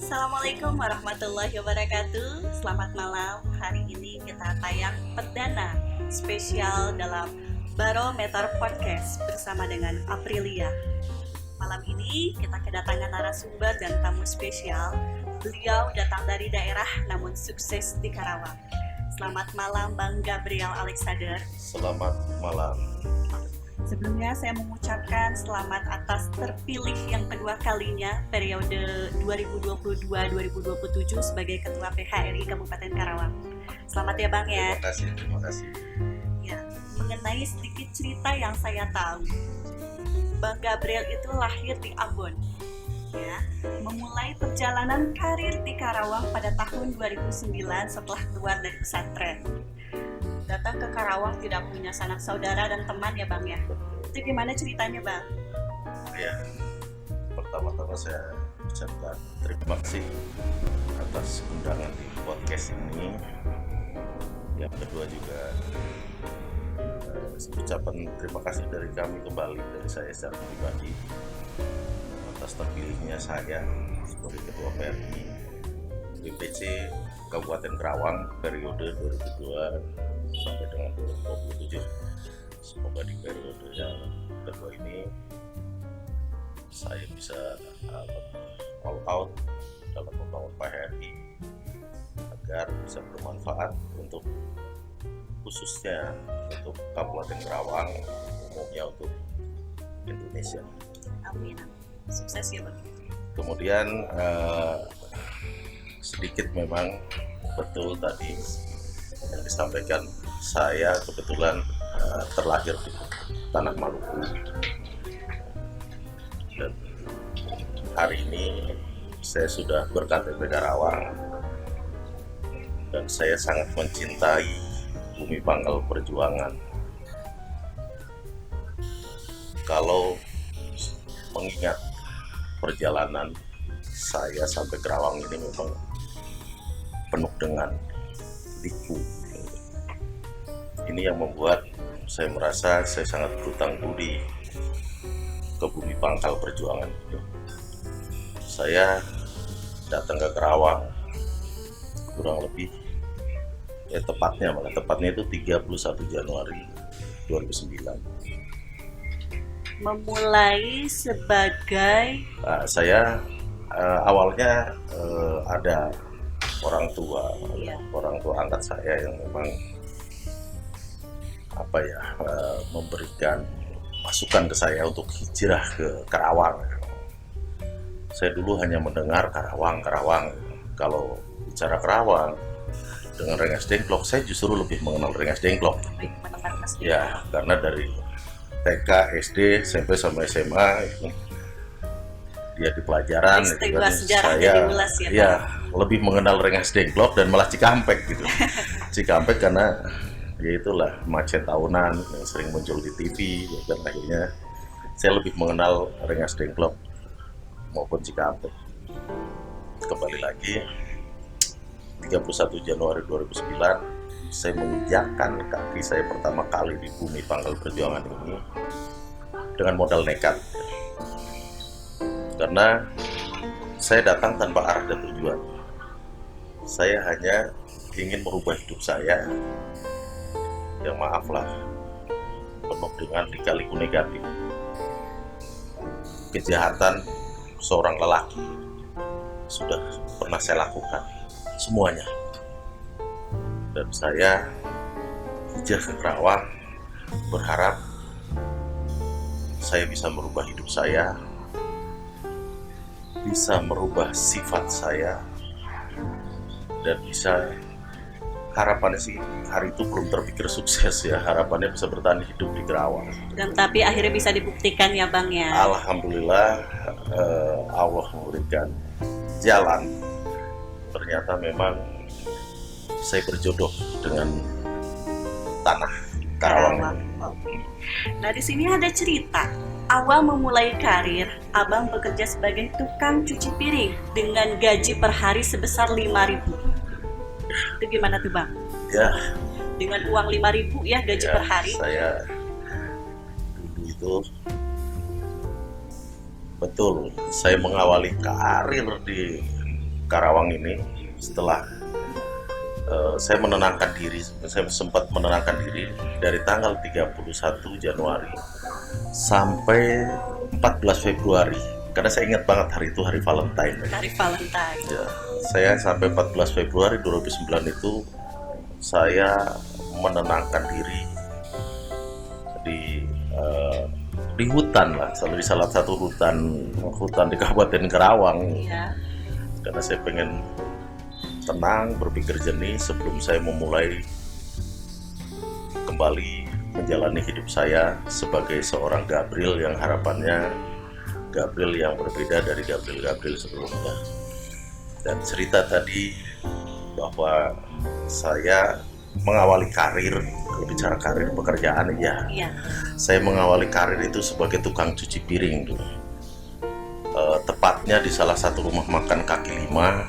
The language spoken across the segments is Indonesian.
Assalamualaikum warahmatullahi wabarakatuh. Selamat malam. Hari ini kita tayang perdana spesial dalam Barometer Podcast bersama dengan Aprilia. Malam ini kita kedatangan narasumber dan tamu spesial. Beliau datang dari daerah namun sukses di Karawang. Selamat malam Bang Gabriel Alexander. Selamat malam. Sebelumnya saya mengucapkan selamat atas terpilih yang kedua kalinya periode 2022-2027 sebagai Ketua PHRI Kabupaten Karawang. Selamat ya Bang ya. Terima kasih. Ya, mengenai sedikit cerita yang saya tahu, Bang Gabriel itu lahir di Ambon. Ya, memulai perjalanan karir di Karawang pada tahun 2009 setelah keluar dari pesantren. Datang ke Karawang tidak punya sanak saudara dan teman ya Bang ya. Itu gimana ceritanya Bang? Ya, pertama-tama saya ucapkan terima kasih atas undangan di podcast ini. Yang kedua juga ucapan terima kasih dari kami kembali dari saya secara pribadi atas terpilihnya saya sebagai Ketua PRI BPC Kabupaten Karawang periode 2002 sampai dengan 2027. Semoga di periode yang kedua ini saya bisa all out dalam membangun PHRI agar bisa bermanfaat untuk khususnya untuk Kabupaten Karawang, umumnya untuk Indonesia. Amin. Sukses ya Bang. Kemudian sedikit memang betul tadi yang disampaikan, saya kebetulan terlahir di tanah Maluku dan hari ini saya sudah berKTP Karawang dan saya sangat mencintai bumi pangkal perjuangan. Kalau mengingat perjalanan saya sampai Karawang ini memang penuh dengan liku. Ini yang membuat saya merasa saya sangat berhutang budi ke bumi pangkal perjuangan itu. Saya datang ke Karawang kurang lebih tepatnya itu 31 Januari 2009. Memulai sebagai Saya awalnya ada orang tua angkat saya yang memang memberikan masukan ke saya untuk hijrah ke Karawang. Saya dulu hanya mendengar Karawang. Kalau bicara Karawang dengan Rengas Dengklok, saya justru lebih mengenal Rengas Dengklok. Ya, karena dari TK, SD, SMP sampai SMA itu dia di pelajaran itu kan saya lebih mengenal Rengas Dengklok dan malah Cikampek gitu. Cikampek karena ya itulah macet tahunan yang sering muncul di TV, dan akhirnya saya lebih mengenal Rengas Dengklok maupun Cikampek. Kembali lagi 31 Januari 2009 saya menginjakkan kaki saya pertama kali di bumi pangkal perjuangan ini dengan modal nekat, karena saya datang tanpa arah dan tujuan. Saya hanya ingin merubah hidup saya yang maaflah penuh dengan lika-liku negatif, kejahatan seorang lelaki sudah pernah saya lakukan semuanya, dan saya hijrah ke Karawang berharap saya bisa merubah hidup saya, bisa merubah sifat saya, dan bisa, harapannya sih hari itu belum terpikir sukses ya, harapannya bisa bertahan hidup di Karawang. Dan tapi akhirnya bisa dibuktikan ya Bang ya. Alhamdulillah Allah memberikan jalan. Ternyata memang saya berjodoh dengan tanah Karawang. Oke. Nah di sini ada cerita. Awal memulai karir, Abang bekerja sebagai tukang cuci piring dengan gaji per hari sebesar 5.000. Itu gimana tuh Bang? Ya, Dengan uang 5.000 ya gaji per hari? Saya dulu itu betul, saya mengawali karir di Karawang ini setelah saya menenangkan diri. Saya sempat menenangkan diri dari tanggal 31 Januari sampai 14 Februari, karena saya ingat banget hari itu hari Valentine. Hari Valentine. Ya, saya sampai 14 Februari 2009 itu saya menenangkan diri di hutan lah, di salah satu hutan di Kabupaten Karawang. Iya. Karena saya pengen tenang, berpikir jernih sebelum saya memulai kembali menjalani hidup saya sebagai seorang Gabriel yang harapannya Gabriel yang berbeda dari Gabriel sebelumnya. Dan cerita tadi bahwa saya mengawali karir, kalau bicara karir pekerjaan ya, saya mengawali karir itu sebagai tukang cuci piring dulu. Tepatnya di salah satu rumah makan kaki lima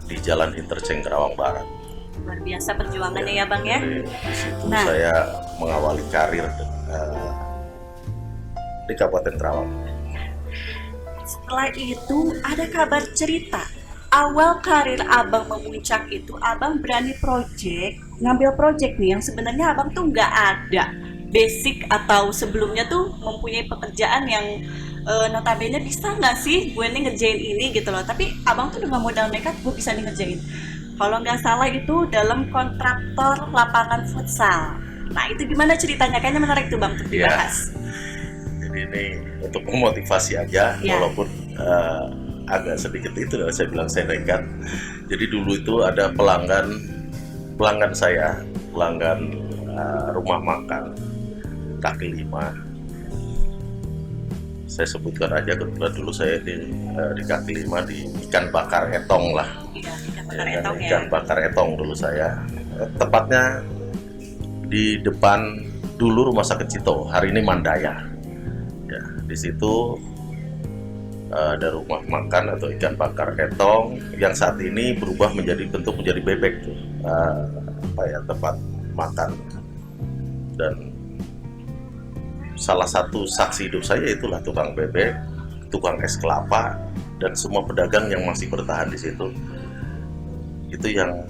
di Jalan Interchange Karawang Barat. Luar biasa perjuangannya ya Bang ya. Di situ saya mengawali karir di Kabupaten Karawang. Setelah itu ada kabar cerita. Awal karir Abang memuncak itu Abang berani ngambil project nih yang sebenarnya Abang tuh nggak ada basic atau sebelumnya tuh mempunyai pekerjaan yang notabene bisa nggak sih gue nih ngerjain ini gitu loh, tapi Abang tuh dengan modal nekat gue bisa nih ngerjain. Kalau nggak salah itu dalam kontraktor lapangan futsal. Nah itu gimana ceritanya? Kayaknya menarik tuh Bang untuk dibahas. Jadi ini untuk memotivasi aja, walaupun agak sedikit itu saya bilang saya nekat. Jadi dulu itu ada pelanggan rumah makan kaki lima. Saya sebutkan aja, kebetulan dulu saya di kaki lima di ikan bakar etong lah. Iya, ikan bakar etong ya. Ikan bakar etong dulu saya. Tepatnya di depan dulu Rumah Sakit Cito, hari ini Mandaya. Ya, di situ ada rumah makan atau ikan bakar etong yang saat ini berubah menjadi bebek tuh. Tempat makan. Dan salah satu saksi hidup saya itulah tukang bebek, tukang es kelapa, dan semua pedagang yang masih bertahan di situ. Itu yang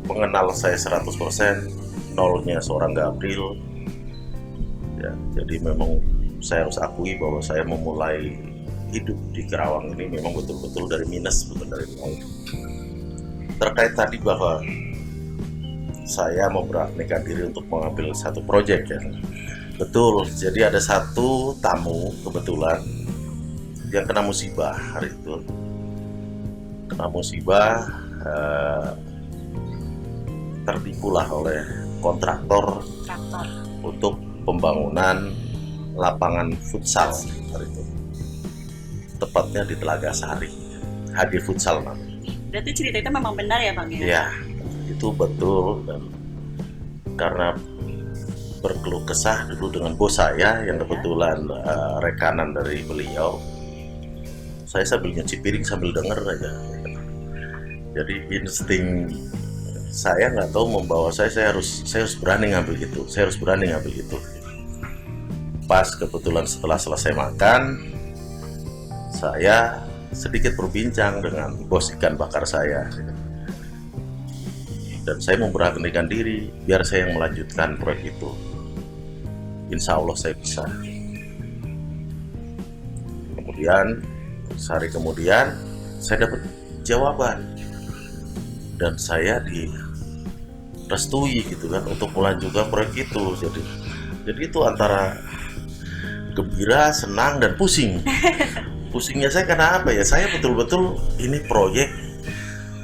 mengenal saya 100%, nolnya seorang Gabriel. Ya, jadi memang saya harus akui bahwa saya memulai hidup di Karawang ini memang betul-betul dari minus, bukan dari nol. Terkait tadi bahwa saya memberanikan diri untuk mengambil satu proyek ya. Betul, jadi ada satu tamu kebetulan yang kena musibah hari itu. Kena musibah, tertipulah oleh kontraktor untuk pembangunan lapangan futsal hari itu. Tepatnya di Telaga Sari, HD Futsal namanya. Berarti cerita itu memang benar ya Bang ya? Iya, itu betul. Dan karena berkeluh kesah dulu dengan bos saya yang kebetulan rekanan dari beliau, saya sambil nyuci piring sambil denger aja. Jadi insting saya nggak tahu membawa saya harus berani ngambil itu, Pas kebetulan setelah selesai makan, saya sedikit berbincang dengan bos ikan bakar saya, dan saya memberanikan diri biar saya yang melanjutkan proyek itu. Insya Allah saya bisa. Kemudian sehari kemudian saya dapat jawaban dan saya direstui gitu kan untuk melanjutkan proyek itu. Jadi itu antara gembira, senang, dan pusing. Pusingnya saya karena apa ya? Saya betul-betul ini proyek.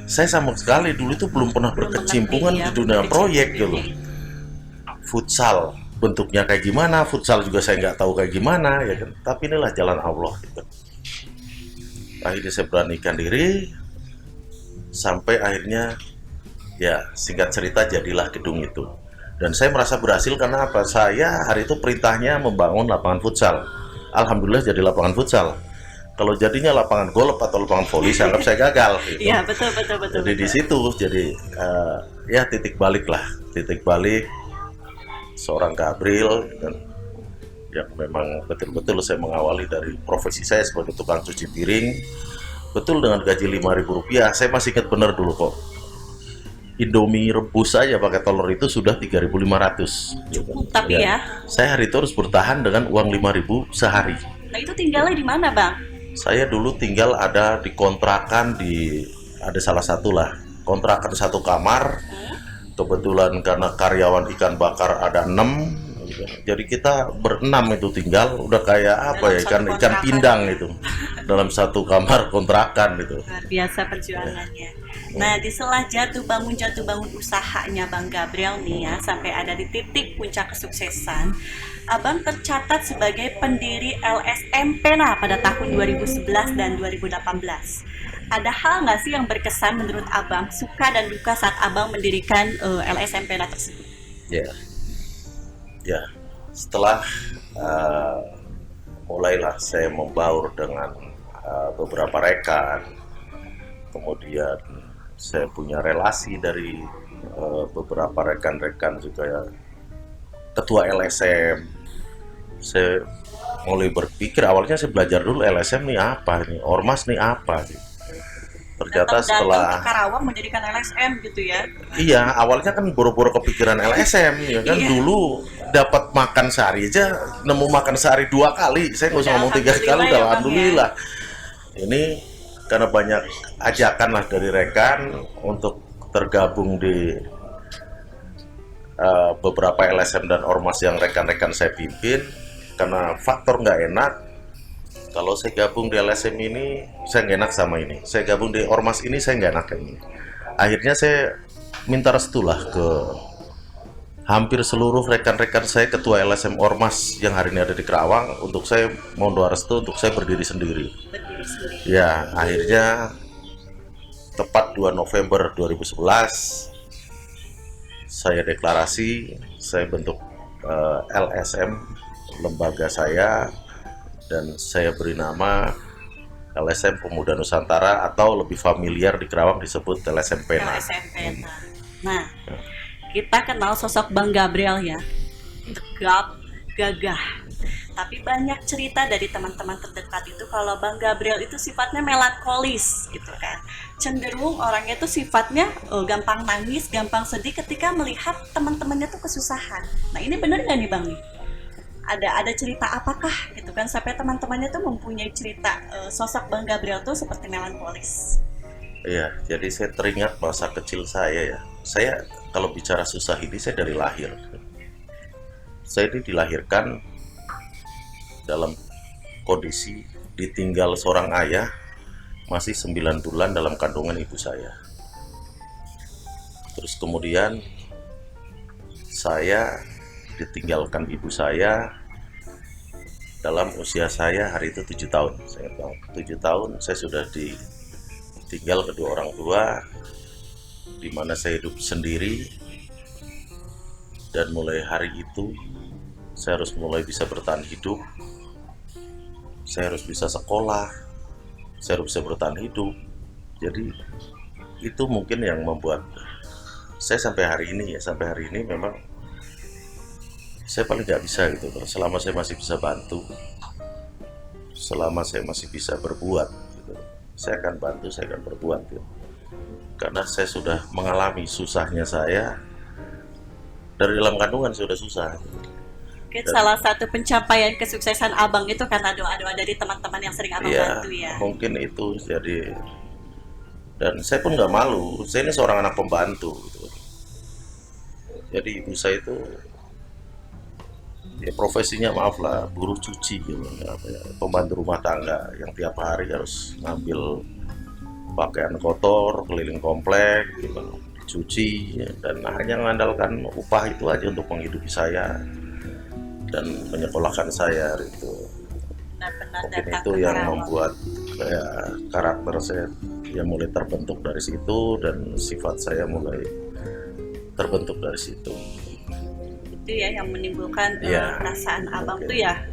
Saya sama sekali dulu itu belum pernah berkecimpungan di dunia proyek gitu. Futsal bentuknya kayak gimana, futsal juga saya nggak tahu kayak gimana ya kan. Tapi inilah jalan Allah gitu. Akhirnya saya beranikan diri sampai akhirnya ya singkat cerita jadilah gedung itu. Dan saya merasa berhasil karena apa? Saya hari itu perintahnya membangun lapangan futsal. Alhamdulillah jadi lapangan futsal. Kalau jadinya lapangan golf atau lapangan voli, saya anggap saya gagal. Gitu. Iya betul. Jadi di situ ya titik balik seorang Gabriel dan yang memang betul-betul saya mengawali dari profesi saya sebagai tukang cuci piring Betul, dengan gaji Rp5.000. Saya masih ingat benar dulu kok. Indomie rebus saja pakai telur itu sudah 3.500. Cukup tapi ya. Saya hari itu harus bertahan dengan uang 5.000 sehari. Nah itu tinggalnya di mana Bang? Saya dulu tinggal ada di kontrakan ada salah satu lah kontrakan satu kamar. Kebetulan karena karyawan ikan bakar ada 6, jadi kita berenam itu tinggal, udah kayak apa ya, ikan pindang itu dalam satu kamar kontrakan itu. Luar biasa perjuangannya. Nah, di sela jatuh bangun usahanya Bang Gabriel nih ya, sampai ada di titik puncak kesuksesan, Abang tercatat sebagai pendiri LSM Pena pada tahun 2011 dan 2018. Ada hal nggak sih yang berkesan menurut Abang, suka dan duka saat Abang mendirikan LSM Pena tersebut? Ya, setelah mulailah saya membaur dengan beberapa rekan, kemudian saya punya relasi dari beberapa rekan-rekan juga ya, ketua LSM. Saya mulai berpikir, awalnya saya belajar dulu LSM nih apa, nih ormas nih apa sih. Ternyata setelah ke Karawang mendirikan LSM gitu ya. Iya, awalnya kan boro-boro kepikiran LSM ya kan. Dulu dapat makan sehari aja, nemu makan sehari 2 kali. Saya nggak usah ngomong 3 kali, udah alhamdulillah. Ini karena banyak ajakan lah dari rekan untuk tergabung di beberapa LSM dan ormas yang rekan-rekan saya pimpin. Karena faktor nggak enak, kalau saya gabung di LSM ini, saya nggak enak sama ini. Saya gabung di ormas ini, saya nggak enak kayak ini. Akhirnya saya minta restu lah ke hampir seluruh rekan-rekan saya, ketua LSM ormas yang hari ini ada di Karawang, untuk saya mohon doa restu untuk saya berdiri sendiri. Ya, akhirnya tepat 2 November 2011, saya deklarasi, saya bentuk LSM, lembaga saya, dan saya beri nama LSM Pemuda Nusantara, atau lebih familiar di Karawang disebut LSM Pena. LSM Pena. Nah, kita kenal sosok Bang Gabriel ya, tegap, gagah. Tapi banyak cerita dari teman-teman terdekat itu kalau Bang Gabriel itu sifatnya melankolis gitu kan. Cenderung orangnya itu sifatnya gampang nangis, gampang sedih ketika melihat teman-temannya tuh kesusahan. Nah, ini benar nggak nih Bang nih? Ada cerita apakah gitu kan sampai teman-temannya tuh mempunyai cerita sosok Bang Gabriel tuh seperti melankolis. Iya, jadi saya teringat masa kecil saya ya. Saya kalau bicara susah ini, saya dari lahir. Saya ini dilahirkan dalam kondisi ditinggal seorang ayah masih 9 bulan dalam kandungan ibu saya. Terus kemudian saya ditinggalkan ibu saya dalam usia saya hari itu 7 tahun. Saya tahu 7 tahun saya sudah ditinggal kedua orang tua, di mana saya hidup sendiri, dan mulai hari itu saya harus mulai bisa bertahan hidup. Saya harus bisa sekolah, saya harus bisa bertahan hidup. Jadi itu mungkin yang membuat saya sampai hari ini memang saya paling nggak bisa gitu. Selama saya masih bisa bantu, selama saya masih bisa berbuat gitu, saya akan bantu, saya akan berbuat gitu. Karena saya sudah mengalami susahnya saya dari dalam kandungan, sudah susah gitu. Mungkin salah satu pencapaian kesuksesan Abang itu karena doa-doa dari teman-teman yang sering Abang bantu ya. Mungkin itu jadi, dan saya pun nggak malu, saya ini seorang anak pembantu gitu. Jadi ibu saya itu ya profesinya maaf lah buruh cuci gitu, pembantu rumah tangga yang tiap hari harus ngambil pakaian kotor keliling komplek gitu, dicuci ya, dan hanya mengandalkan upah itu aja untuk menghidupi saya dan menyekolahkan saya itu. Mungkin itu yang membuat karakter saya yang mulai terbentuk dari situ, dan sifat saya mulai terbentuk dari situ. Itu ya yang menimbulkan perasaan Abang tuh ya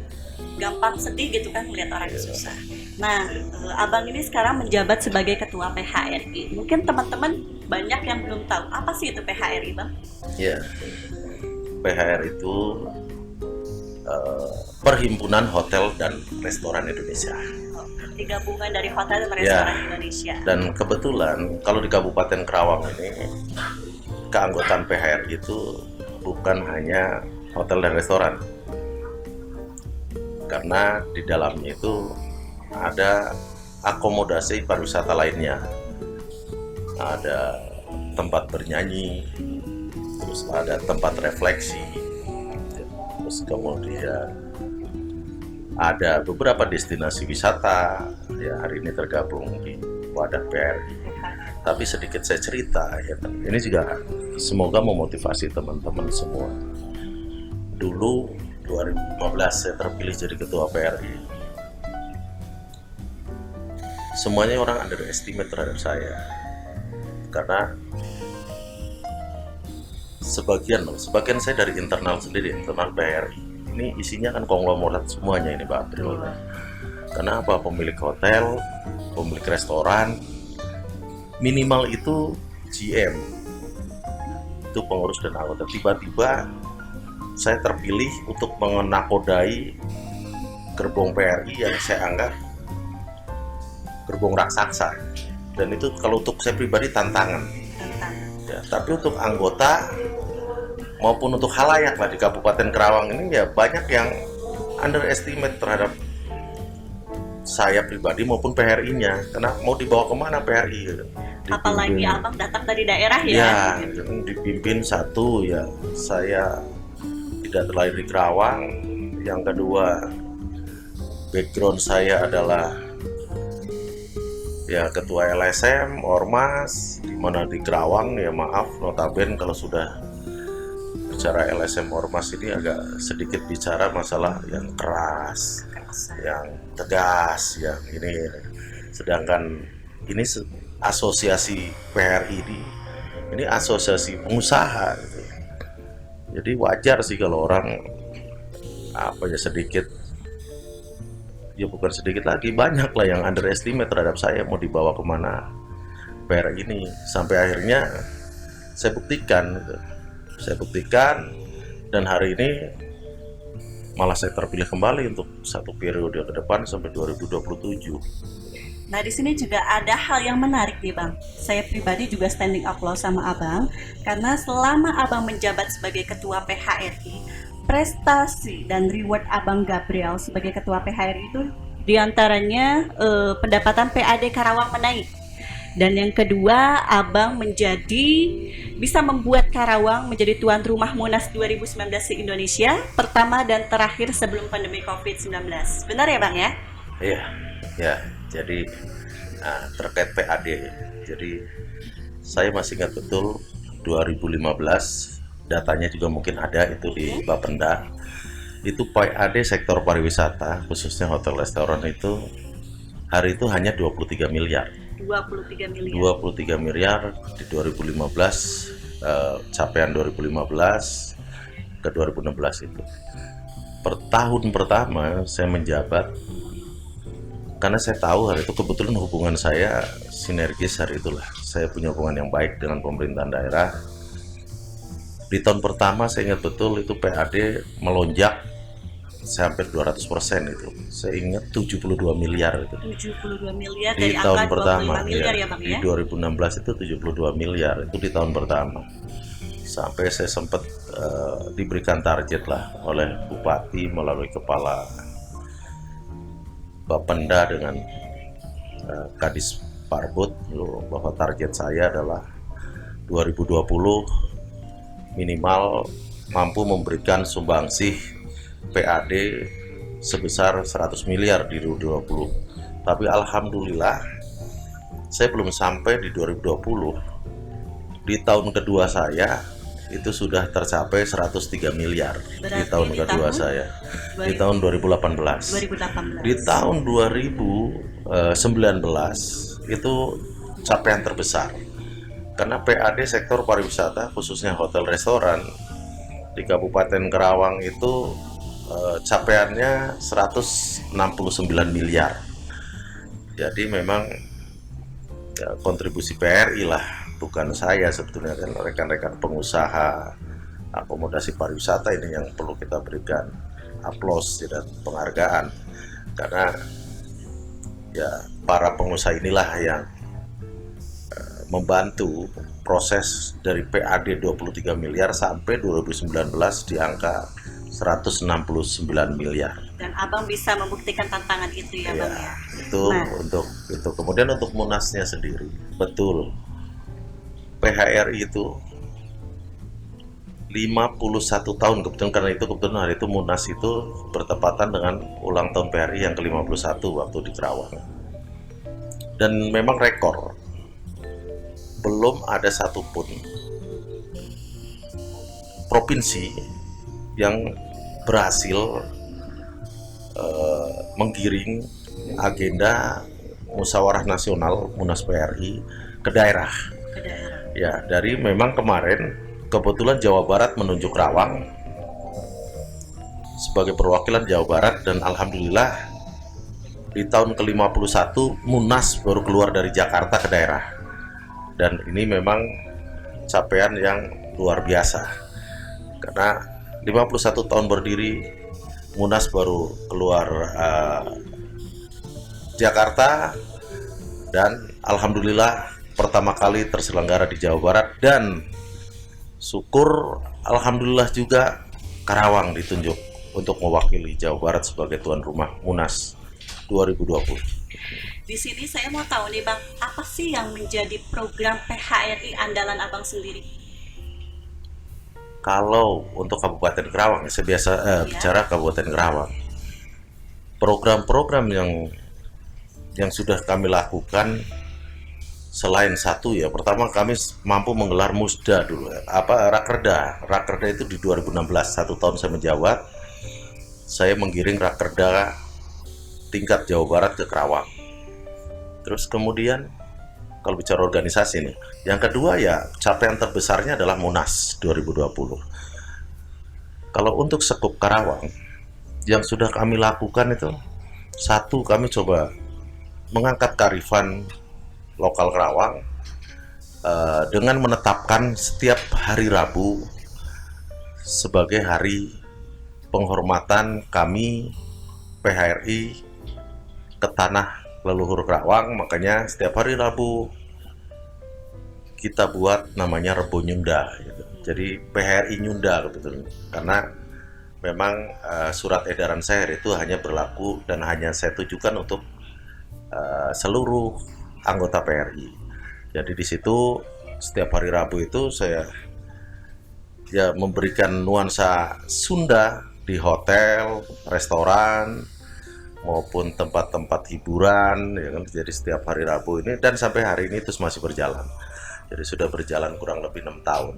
gampang sedih gitu kan melihat orang susah. Nah, Abang ini sekarang menjabat sebagai ketua PHRI. Mungkin teman-teman banyak yang belum tahu apa sih itu PHRI, Bang? Ya, PHR itu Perhimpunan Hotel dan Restoran Indonesia. Gabungan dari hotel dan restoran Indonesia. Dan kebetulan kalau di Kabupaten Karawang ini keanggotaan PHRI itu bukan hanya hotel dan restoran, karena di dalamnya itu ada akomodasi pariwisata lainnya, ada tempat bernyanyi, terus ada tempat refleksi, terus kemudian ada beberapa destinasi wisata. Ya, hari ini tergabung di wadah PRI. Tapi sedikit saya cerita, ya, ini juga semoga memotivasi teman-teman semua. Dulu 2015 saya terpilih jadi ketua PRI. Semuanya orang underestimate terhadap saya, karena sebagian saya dari internal sendiri, internal PRI. Ini isinya kan konglomerat semuanya ini, Pak April. Karena apa? Pemilik hotel, pemilik restoran, minimal itu GM, itu pengurus dan anggota. Tiba-tiba saya terpilih untuk menakodai gerbong PRI yang saya anggap gerbong raksasa. Dan itu kalau untuk saya pribadi tantangan. Ya, tapi untuk anggota maupun untuk halayak lah di Kabupaten Karawang ini, ya banyak yang underestimate terhadap saya pribadi maupun PRI-nya. Karena mau dibawa kemana PRI gitu. Apalagi abang datang dari daerah ya gitu. Dipimpin satu, ya saya tidak terlahir di Karawang. Yang kedua, background saya adalah ya ketua LSM Ormas, dimana di Karawang, ya maaf notabene kalau sudah bicara LSM Ormas ini agak sedikit bicara masalah yang keras, yang tegas, yang ini. Sedangkan ini asosiasi PRI ini asosiasi pengusaha gitu. Jadi wajar sih kalau orang sedikit, ya bukan sedikit lagi, banyak lah yang underestimate terhadap saya mau dibawa kemana PRI ini. Sampai akhirnya saya buktikan gitu. Dan hari ini malah saya terpilih kembali untuk satu periode ke depan sampai 2027. Nah, di sini juga ada hal yang menarik nih, Bang. Saya pribadi juga standing applause sama Abang, karena selama Abang menjabat sebagai ketua PHRI, prestasi dan reward Abang Gabriel sebagai ketua PHRI itu diantaranya pendapatan PAD Karawang menaik. Dan yang kedua, Abang bisa membuat Karawang menjadi tuan rumah Munas 2019 di Indonesia, pertama dan terakhir sebelum pandemi COVID-19. Benar ya, Bang ya? Iya, ya. Jadi terkait PAD, jadi saya masih ingat betul 2015, datanya juga mungkin ada itu di Bapenda. Itu PAD sektor pariwisata, khususnya hotel restoran itu hari itu hanya 23 miliar. 23 miliar di 2015, capaian 2015 ke 2016 itu. Per tahun pertama saya menjabat, karena saya tahu hari itu kebetulan hubungan saya sinergis hari itulah. Saya punya hubungan yang baik dengan pemerintahan daerah. Di tahun pertama saya ingat betul itu PAD melonjak sampai 200% itu. Saya ingat 72 miliar itu. 72 miliar di dari tahun angka pertama 25 miliar ya, Bang di ya. 2016 itu 72 miliar itu di tahun pertama. Sampai saya sempat diberikan target lah oleh Bupati melalui Kepala Bapenda dengan Kadis Parbud bahwa target saya adalah 2020 minimal mampu memberikan sumbangsih PAD sebesar 100 miliar di 2020. Tapi alhamdulillah saya belum sampai di 2020. Di tahun kedua saya itu sudah tercapai 103 miliar. Berarti di tahun kedua saya di tahun 2018. Di tahun 2019 itu capaian terbesar, karena PAD sektor pariwisata khususnya hotel restoran di Kabupaten Karawang itu capaiannya 169 miliar. Jadi memang ya, kontribusi PRI lah, bukan saya sebetulnya, kan rekan-rekan pengusaha akomodasi pariwisata ini yang perlu kita berikan. aplaus dan penghargaan, karena ya para pengusaha inilah yang membantu proses dari PAD 23 miliar sampai 2019 di angka 169 miliar. Dan Abang bisa membuktikan tantangan itu ya, Bang ya. Itu untuk itu. Kemudian untuk Munasnya sendiri, betul. PHRI itu 51 tahun kebetulan, karena itu kebetulan hari itu Munas itu bertepatan dengan ulang tahun PHRI yang ke-51 waktu di Kerawang. Dan memang rekor, belum ada satupun provinsi yang berhasil menggiring agenda musyawarah nasional Munas PRI ke daerah. Ya, dari memang kemarin kebetulan Jawa Barat menunjuk Kerawang sebagai perwakilan Jawa Barat, dan alhamdulillah di tahun ke-51 Munas baru keluar dari Jakarta ke daerah. Dan ini memang capaian yang luar biasa, karena 51 tahun berdiri Munas baru keluar Jakarta, dan alhamdulillah pertama kali terselenggara di Jawa Barat, dan syukur alhamdulillah juga Karawang ditunjuk untuk mewakili Jawa Barat sebagai tuan rumah Munas 2020. Di sini saya mau tahu nih Bang, apa sih yang menjadi program PHRI andalan Abang sendiri? Kalau untuk Kabupaten Kerawang, saya biasa bicara Kabupaten Kerawang. Program-program yang sudah kami lakukan, selain satu ya, pertama kami mampu menggelar musda dulu, Rakerda itu di 2016, 1 tahun saya menjabat, saya menggiring Rakerda tingkat Jawa Barat ke Kerawang. Terus kemudian kalau bicara organisasi nih, yang kedua ya capaian terbesarnya adalah Munas 2020. Kalau untuk sekup Karawang yang sudah kami lakukan itu, satu, kami coba mengangkat kearifan lokal Kerawang dengan menetapkan setiap hari Rabu sebagai hari penghormatan kami PHRI ke tanah leluhur Kerawang. Makanya setiap hari Rabu kita buat namanya Rebo Nyunda gitu. Jadi PHRI Nyunda betul, karena memang surat edaran saya itu hanya berlaku dan hanya saya tujukan untuk seluruh anggota PRI. Jadi di situ setiap hari Rabu itu saya ya memberikan nuansa Sunda di hotel, restoran maupun tempat-tempat hiburan ya kan. Jadi setiap hari Rabu ini, dan sampai hari ini terus masih berjalan. Jadi sudah berjalan kurang lebih 6 tahun.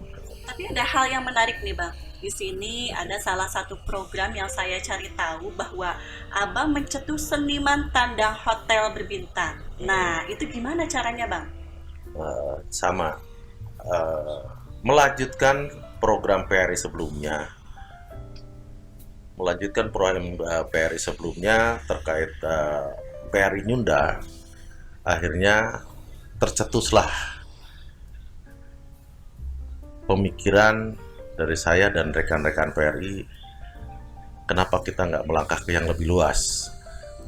Tapi ada hal yang menarik nih Bang. Di sini ada salah satu program yang saya cari tahu, bahwa Abang mencetus seniman tandang hotel berbintang. Nah, itu gimana caranya Bang? Melanjutkan program PRI sebelumnya. Terkait PRI Nyunda, akhirnya tercetuslah pemikiran dari saya dan rekan-rekan PRI, kenapa kita nggak melangkah ke yang lebih luas.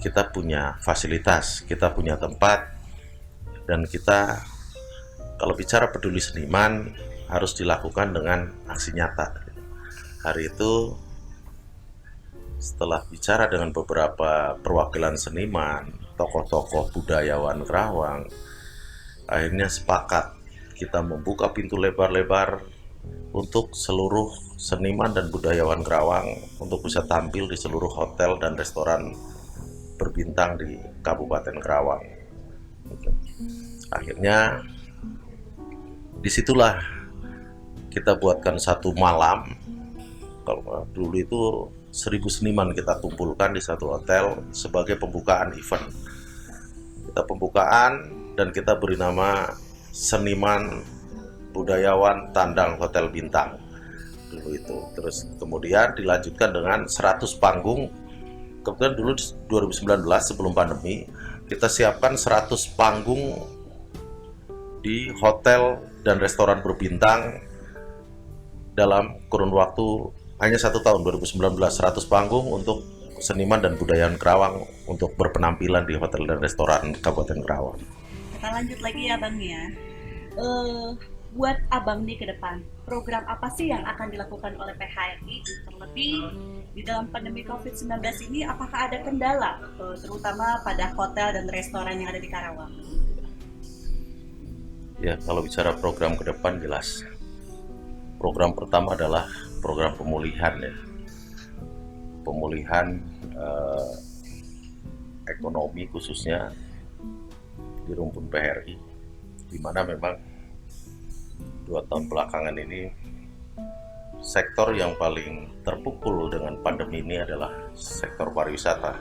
Kita punya fasilitas, kita punya tempat, dan kita kalau bicara peduli seniman harus dilakukan dengan aksi nyata. Hari itu setelah bicara dengan beberapa perwakilan seniman, tokoh-tokoh budayawan Kerawang, akhirnya sepakat kita membuka pintu lebar-lebar untuk seluruh seniman dan budayawan Kerawang untuk bisa tampil di seluruh hotel dan restoran berbintang di Kabupaten Kerawang. Akhirnya disitulah kita buatkan satu malam. Kalau dulu itu 1000 seniman kita kumpulkan di satu hotel sebagai pembukaan event. Kita pembukaan dan kita beri nama Seniman Budayawan Tandang Hotel Bintang dulu itu. Terus kemudian dilanjutkan dengan 100 panggung. Kemudian dulu 2019 sebelum pandemi kita siapkan 100 panggung di hotel dan restoran berbintang dalam kurun waktu hanya 1 tahun 2019 100 panggung untuk seniman dan budayaan Kerawang untuk berpenampilan di hotel dan restoran Kabupaten Kerawang. Kita lanjut lagi ya Bang ya. Buat Abang nih ke depan, program apa sih yang akan dilakukan oleh PHRI? Terlebih di dalam pandemi COVID-19 ini, apakah ada kendala, terutama pada hotel dan restoran yang ada di Karawang? Ya, kalau bicara program ke depan jelas. Program pertama adalah program pemulihan ya. Pemulihan ekonomi khususnya di rumpun PHRI, di mana memang 2 tahun belakangan ini sektor yang paling terpukul dengan pandemi ini adalah sektor pariwisata.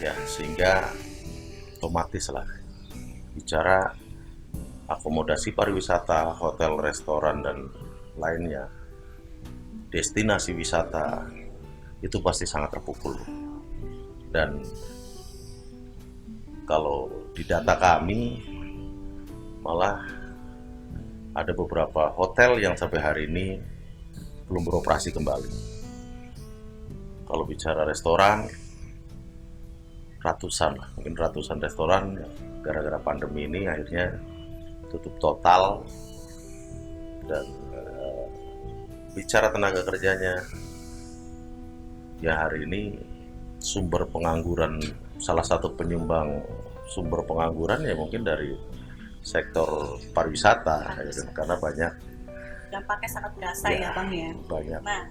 Ya, sehingga otomatis lah bicara akomodasi pariwisata, hotel, restoran dan lainnya, destinasi wisata itu pasti sangat terpukul. Dan kalau di data kami malah ada beberapa hotel yang sampai hari ini belum beroperasi kembali. Kalau bicara restoran, mungkin ratusan restoran gara-gara pandemi ini akhirnya tutup total. Dan bicara tenaga kerjanya, ya hari ini sumber pengangguran, salah satu penyumbang sumber pengangguran ya mungkin dari sektor pariwisata. Karena banyak dampaknya sangat berasa ya Bang ya.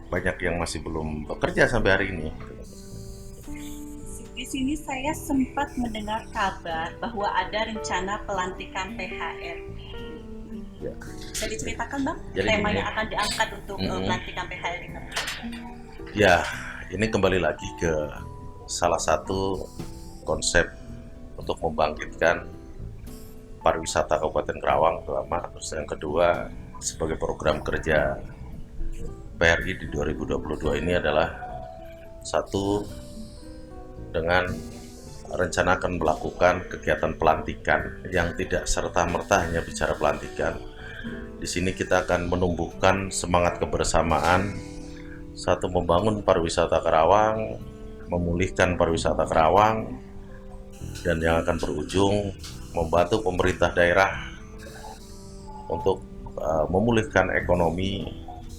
Banyak yang masih belum bekerja sampai hari ini. Di sini saya sempat mendengar kabar bahwa ada rencana pelantikan PHRI. Ya. Bisa diceritakan Bang, Jadi tema yang akan diangkat untuk pelantikan PHRI nanti? Ya, ini kembali lagi ke salah satu konsep untuk membangkitkan pariwisata Kabupaten Kerawang pertama, terus yang kedua sebagai program kerja PHRI di 2022 ini adalah satu, dengan rencana akan melakukan kegiatan pelantikan yang tidak serta-merta hanya bicara pelantikan. Di sini kita akan menumbuhkan semangat kebersamaan, satu, membangun pariwisata Kerawang, memulihkan pariwisata Kerawang, dan yang akan berujung membantu pemerintah daerah untuk memulihkan ekonomi,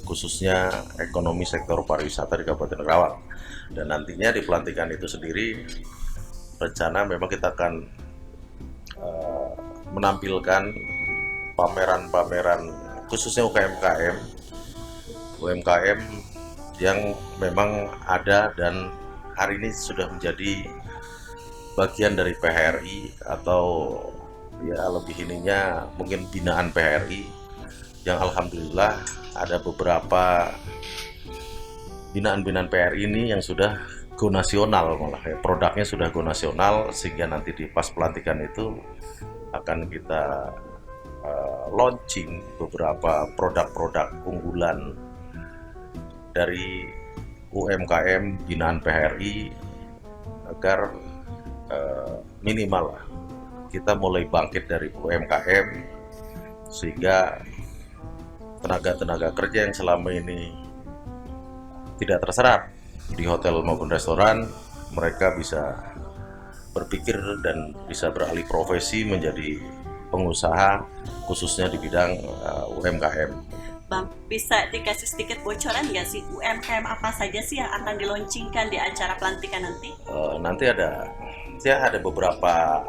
khususnya ekonomi sektor pariwisata di Kabupaten Kerawang. Dan nantinya di pelantikan itu sendiri rencana memang kita akan menampilkan pameran-pameran khususnya UMKM yang memang ada dan hari ini sudah menjadi bagian dari PHRI atau ya lebih ininya mungkin binaan PHRI, yang alhamdulillah ada beberapa binaan-binaan PHRI ini yang sudah go nasional, malah ya, produknya sudah go nasional, sehingga nanti di pas pelantikan itu akan kita launching beberapa produk-produk unggulan dari UMKM binaan PHRI agar minimal lah kita mulai bangkit dari UMKM, sehingga tenaga-tenaga kerja yang selama ini tidak terserap di hotel maupun restoran, mereka bisa berpikir dan bisa beralih profesi menjadi pengusaha khususnya di bidang UMKM. Bang, bisa dikasih sedikit bocoran nggak sih UMKM apa saja sih yang akan dilaunchingkan di acara pelantikan nanti? Nanti ada beberapa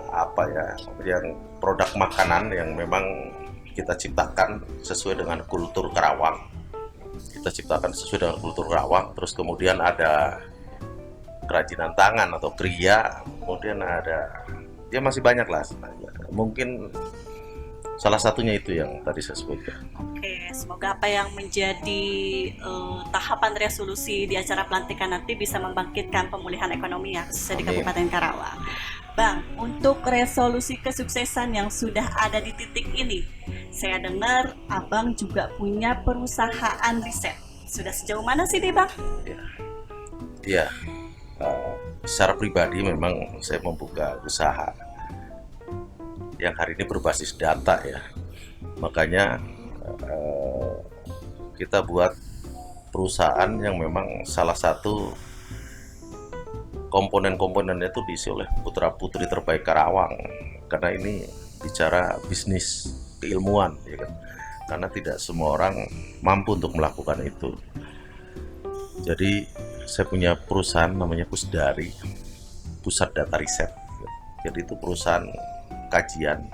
yang produk makanan yang memang kita ciptakan sesuai dengan kultur Kerawang. Terus kemudian ada kerajinan tangan atau kriya, kemudian ada ya masih banyak lah. Mungkin salah satunya itu yang tadi saya sebutkan. Oke, semoga apa yang menjadi tahapan resolusi di acara pelantikan nanti bisa membangkitkan pemulihan ekonomi ya, khususnya di Kabupaten Karawang. Bang, untuk resolusi kesuksesan yang sudah ada di titik ini, saya dengar Abang juga punya perusahaan riset. Sudah sejauh mana sih nih Bang? Iya, secara pribadi memang saya membuka usaha yang hari ini berbasis data ya. Makanya kita buat perusahaan yang memang salah satu komponen-komponennya itu diisi oleh putra-putri terbaik Karawang, karena ini bicara bisnis keilmuan, ya kan? Karena tidak semua orang mampu untuk melakukan itu. Jadi saya punya perusahaan namanya Pusdari, Pusat Data Riset. Jadi itu perusahaan kajian,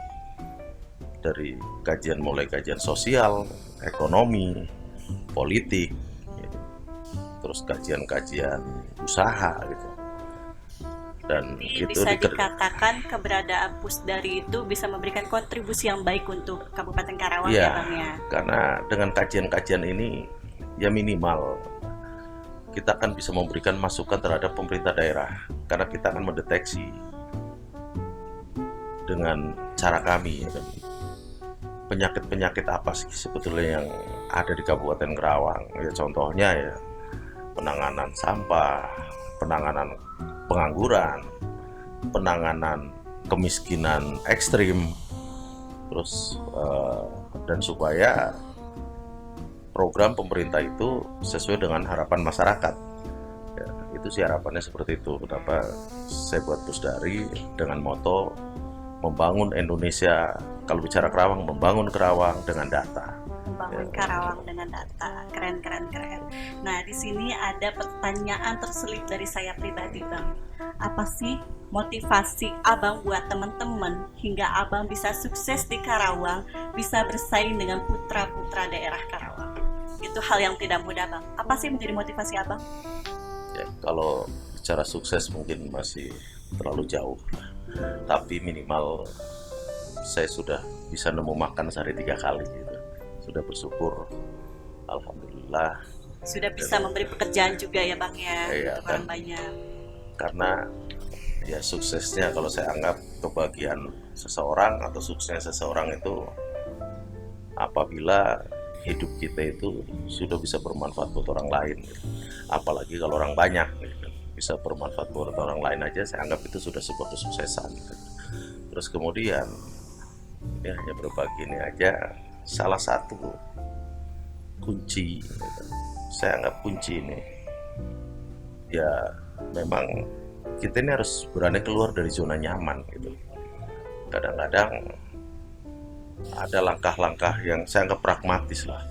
dari kajian mulai kajian sosial, ekonomi, politik, terus kajian-kajian usaha gitu. Dan Jadi itu bisa dikatakan keberadaan Pusdari itu bisa memberikan kontribusi yang baik untuk Kabupaten Karawang Iya, ya Bang ya. karena dengan kajian-kajian ini ya minimal kita akan bisa memberikan masukan terhadap pemerintah daerah, karena kita akan mendeteksi dengan cara kami, ya kan, penyakit-penyakit apa sih sebetulnya yang ada di Kabupaten Karawang. Ya contohnya ya penanganan sampah, penanganan pengangguran, penanganan kemiskinan ekstrim, terus dan supaya program pemerintah itu sesuai dengan harapan masyarakat. Ya, itu sih harapannya seperti itu. Kenapa saya buat Pusdari dengan moto membangun Indonesia, kalau bicara Karawang, membangun Karawang dengan data. Membangun Karawang dengan data. Keren. Nah, di sini ada pertanyaan terselip dari saya pribadi, Bang. Apa sih motivasi Abang buat teman-teman hingga Abang bisa sukses di Karawang, bisa bersaing dengan putra-putra daerah Karawang? Itu hal yang tidak mudah, Bang. Apa sih menjadi motivasi Abang? Ya, kalau bicara sukses mungkin masih terlalu jauh, tapi minimal saya sudah bisa nemu makan sehari 3 kali gitu. Sudah bersyukur, alhamdulillah. Sudah bisa memberi pekerjaan juga ya Bang ya, Iya, untuk orang banyak. Karena ya suksesnya kalau saya anggap kebahagiaan seseorang atau suksesnya seseorang itu apabila hidup kita itu sudah bisa bermanfaat buat orang lain, gitu. Apalagi kalau orang banyak gitu. Bisa bermanfaat buat orang lain aja, saya anggap itu sudah sebuah kesuksesan gitu. Terus kemudian ini hanya berbagi ini aja salah satu kunci gitu. Saya anggap kunci ini ya memang kita ini harus berani keluar dari zona nyaman gitu. Kadang-kadang ada langkah-langkah yang saya anggap pragmatis lah,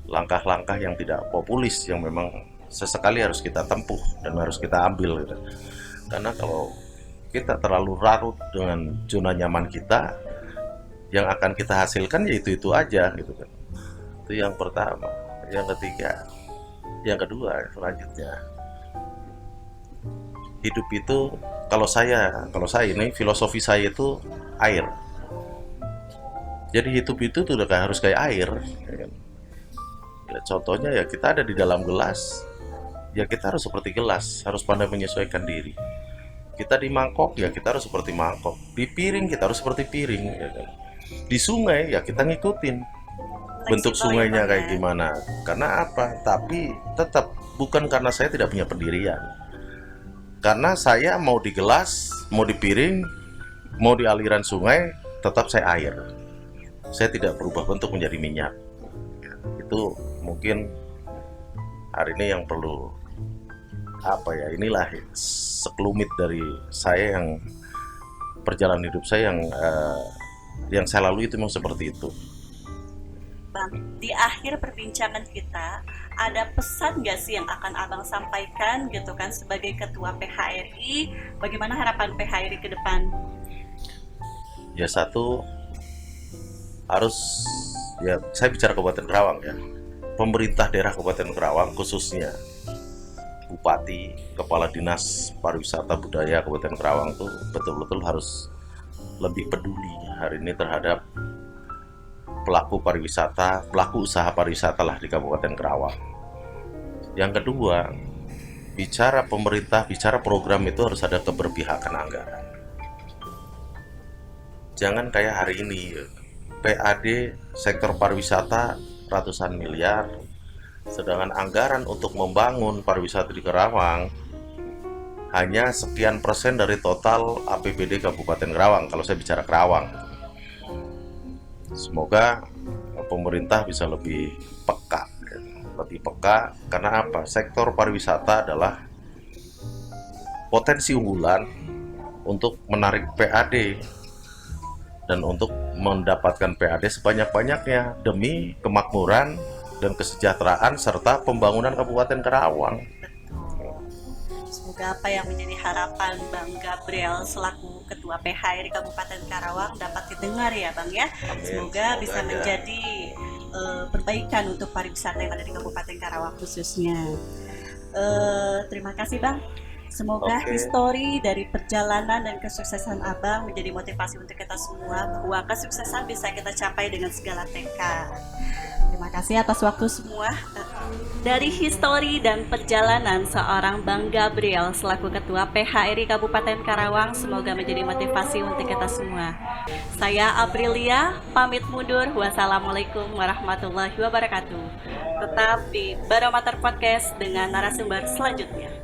langkah-langkah yang tidak populis yang memang sesekali harus kita tempuh dan harus kita ambil gitu. Karena kalau kita terlalu larut dengan zona nyaman kita, yang akan kita hasilkan ya itu aja gitu kan. Itu yang pertama. Yang ketiga, yang kedua, selanjutnya hidup itu kalau saya ini filosofi saya itu air. Jadi hidup itu udah harus kayak air. Ya, contohnya ya kita ada di dalam gelas, ya kita harus seperti gelas, harus pandai menyesuaikan diri. Kita di mangkok ya kita harus seperti mangkok. Di piring kita harus seperti piring. Ya kan? Di sungai ya kita ngikutin bentuk sungainya kayak gimana. Karena apa? Tapi tetap bukan karena saya tidak punya pendirian. Karena saya mau di gelas, mau di piring, mau di aliran sungai, tetap saya air. Saya tidak berubah bentuk menjadi minyak. Itu mungkin hari ini yang perlu inilah sekelumit dari saya yang perjalanan hidup saya yang saya lalui itu memang seperti itu. Bang, di akhir perbincangan kita ada pesan nggak sih yang akan Abang sampaikan gitu kan sebagai Ketua PHRI? Bagaimana harapan PHRI ke depan? Ya satu, harus ya saya bicara Kabupaten Karawang ya, pemerintah daerah Kabupaten Karawang khususnya Bupati, Kepala Dinas Pariwisata Budaya Kabupaten Karawang tuh betul-betul harus lebih peduli hari ini terhadap pelaku pariwisata, pelaku usaha pariwisata lah di Kabupaten Karawang. Yang kedua, bicara pemerintah, bicara program itu harus ada keberpihakan anggaran. Jangan kayak hari ini, PAD sektor pariwisata ratusan miliar, sedangkan anggaran untuk membangun pariwisata di Karawang hanya sekian persen dari total APBD Kabupaten Karawang kalau saya bicara Karawang. Semoga pemerintah bisa lebih peka, lebih menjadi peka. Karena apa? Sektor pariwisata adalah potensi unggulan untuk menarik PAD dan untuk mendapatkan PAD sebanyak-banyaknya demi kemakmuran dan kesejahteraan serta pembangunan Kabupaten Karawang. Semoga apa yang menjadi harapan Bang Gabriel selaku Ketua PHRI Kabupaten Karawang dapat didengar ya Bang ya. Amin. Semoga bisa aja. menjadi perbaikan untuk pariwisata yang ada di Kabupaten Karawang khususnya. Terima kasih Bang. Semoga Oke. histori dari perjalanan dan kesuksesan Abang menjadi motivasi untuk kita semua bahwa kesuksesan bisa kita capai dengan segala tekad. Terima kasih atas waktu semua. Dari histori dan perjalanan seorang Bang Gabriel selaku Ketua PHRI Kabupaten Karawang, semoga menjadi motivasi untuk kita semua. Saya Aprilia, pamit mundur. Wassalamualaikum warahmatullahi wabarakatuh. Tetap di Barometer Podcast dengan narasumber selanjutnya.